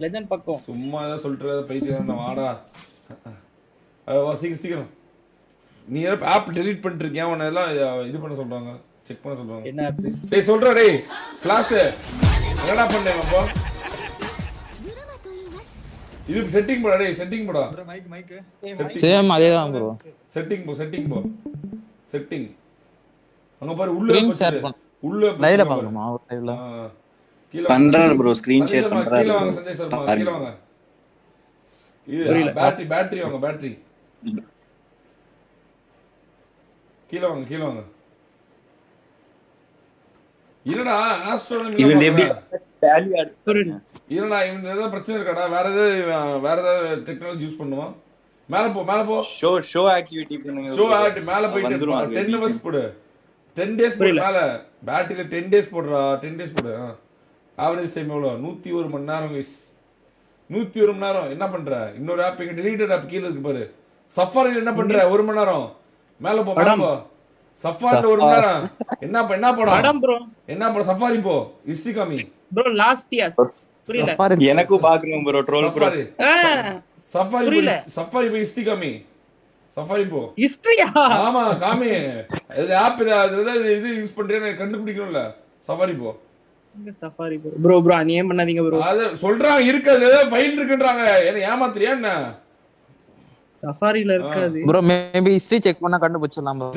Legend பக்கம் சும்மா ஏதாவது சொல்லிட்டு பைத்தியம் வாடா. சீக்கிரம் சீக்கிரம். நீ ஏதாவது ஆப் டெலீட் பண்ணிட்டு இருக்கியா? உன்னை எல்லாம் இது பண்ண சொல்றாங்க, செக் பண்ண சொல்றாங்க. என்ன ஆப்? டேய் சொல்றா டேய் ஃபிளாஷ் என்னடா பண்ணேன் அப்போ? இது செட்டிங் போடா டேய், செட்டிங் போடா. மைக் மைக் சேம் அதேதான் ப்ரோ. செட்டிங் போ, செட்டிங் போ, செட்டிங். அங்க பாரு உள்ள ஸ்கிரீன் ஷேர் பண்ணு. உள்ள லைவ்ல பார்க்கணுமா? லைவ்ல கீழ பண்றாரு ப்ரோ, ஸ்கிரீன் ஷேர் பண்றாரு. கீழ வாங்க சஞ்சய் சர்மா, கீழ வாங்க. இது பேட்டரி வாங்க, பேட்டரி கீழ வாங்க, கீழ வாங்க. என்னடா ஆஸ்ட்ரோனமி இவன் எப்படி வேல்யூ ஆட் என்னடா இவன் ஏதாவது பிரச்சனை இருக்காடா? வேற ஏதாவது டெக்னாலஜி யூஸ் பண்ணுமா? மேல போ, மேல போ. ஷோ ஆக்டிவிட்டி பண்ணுங்க. ஷோ ஆக்டிவிட்டி மேல போயிட்டு 10 hours போடு. 10 days போடு மேல. பேட்டரியில 10 days போடுறா, 10 days போடு. ஆவரேஜ் டைம் எவ்வளவு? 101 மணி நேரம் guys. 101 மணி நேரம். என்ன பண்ற? இன்னொரு ஆப் இங்க டெலீட்டட் ஆப் கீழ இருக்கு பாரு. சஃபாரில என்ன பண்ற? 1 மணி நேரம். மேல போ, மேல போ. சஃபாரில 1 மணி நேரம். என்ன படம்? படம் ப்ரோ. என்ன படம்? சஃபாரி போ. ஹிஸ்டரி காமி. Bro last years. புரியல. எனக்கும் பாக்குறேன் ப்ரோ, ட்ரோல் ப்ரோ. சஃபாரி போ, சஃபாரி போ, ஹிஸ்டரி காமி. சஃபாரி போ. ஹிஸ்டரியா? ஆமா காமி. இது ஆப் இது யூஸ் பண்றேன்னு கண்டுபிடிக்கணும்ல. சஃபாரி போ. Safari bro. ப்ரோ நீ ஏன் பண்ணாதீங்க ப்ரோ. அத சொல்றாங்க இருக்காது, ஃபைல் இருக்குன்றாங்க. என்ன ஏமாத்துறியா என்ன? சஃபாரில இருக்காது ப்ரோ. மேபி ஹிஸ்டரி செக் பண்ணா கண்டுபிடிச்சலாம் ப்ரோ.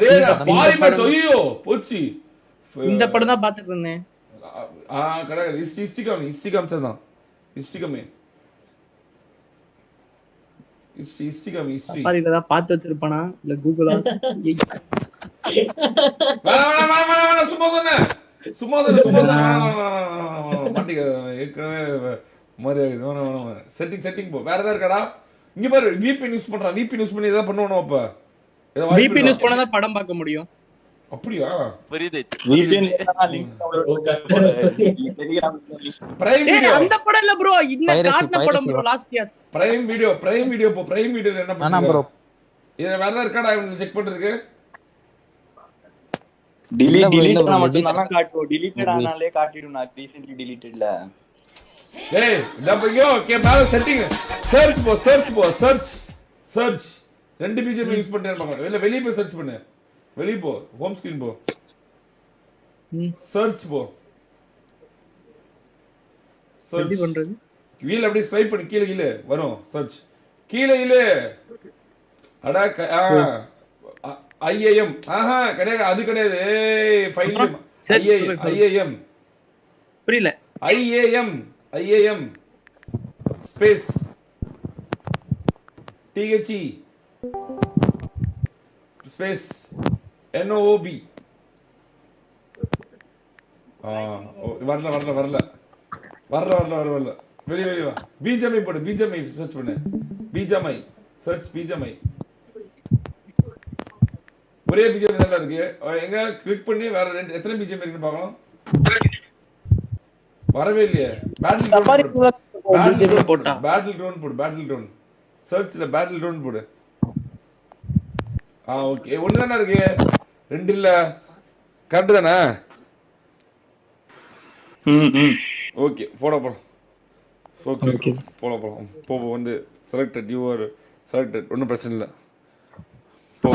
பாரி மேட்ச் ஐயோ போச்சு. இந்த படம் தான் பாத்துட்டு இருந்தேன். கரெக்ட். ஹிஸ்டரி காமிச்சதான். ஹிஸ்டரி காமி. ஹிஸ்டரி காமி. ஹிஸ்டரி சஃபாரில தான் பார்த்து வச்சிருப்பானா இல்ல கூகுளா? வேணா சும்மா சொன்னே. சும்மா மாட்டிக்க ஏற்கனவே மாதிரி. செட்டிங் போ. வேற ஏதாவது இருக்காடா? இங்க பாரு VPN யூஸ் பண்றான். VPN யூஸ் பண்ணி ஏதாவது பண்ணுவானோ? அப்ப VPN யூஸ் பண்ணா தான் படம் பார்க்க முடியும். அப்படியா? புரியுது. VPN லிங்க் பிரைம் வீடியோ அந்த படம் இல்ல ப்ரோ. இந்த காட்ன படம் bro last year. Prime video போ. பிரைம் வீடியோல என்ன நானா பண்ற ப்ரோ? இது வேற ஏதாவது இருக்காடா செக் பண்றதுக்கு? delete பண்ணா மட்டும் தான் காட்டும். deleted ஆனாலே காட்டிடும். நான் recently deletedல. ஏய் டபுள்யூ கே மேல செட்டிங் சர்ச் ரெண்டு BGM யூஸ் பண்றேன் பாக்க. வெளிய போய் சர்ச் பண்ணு. வெளிய போ, ஹோம் ஸ்கிரீன் போ. சர்ச் போ. எப்படி பண்றது? வீல் அப்படியே ஸ்வைப் பண்ணி கீழ வரும். சர்ச் கீழ அட IAM. கிடையாது, அது கிடையாது. File IAM. புரியல. IAM space THE space NOOB. வரல. வெளிய வா. BGMI போடு. BGMI சர்ச் பண்ணு. BGMI search. BGMI ஒரே BGMI தான் இருக்கு. எங்க கிளிக் பண்ணி வேற எத்தனை BGMI இருக்குன்னு பார்க்கலாம். வரவே இல்லையே. பேட்டில் கிரவுண்ட் சர்ச்ல பேட்டில் கிரவுண்ட் போடு. ஓகே. ஒண்ணு தானே இருக்கு, ரெண்டு இல்ல. கரெக்ட் தானே? ஓகே போலாம். ஓகே போலாம். போ வந்து செலக்டட். You are selected. ஒன்றும் பிரச்சனை இல்லை. போ.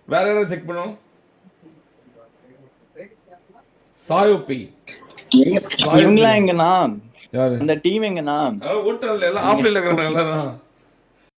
வேற யாராவது செக் பண்ணும்? சாயோபி இவங்களா எங்கண்ணா? யாரு அந்த டீம் எங்கண்ணா? ஓட்டல்ல எல்லாம் ஆஃப்லைன்ல இருக்காங்க எல்லாரும்.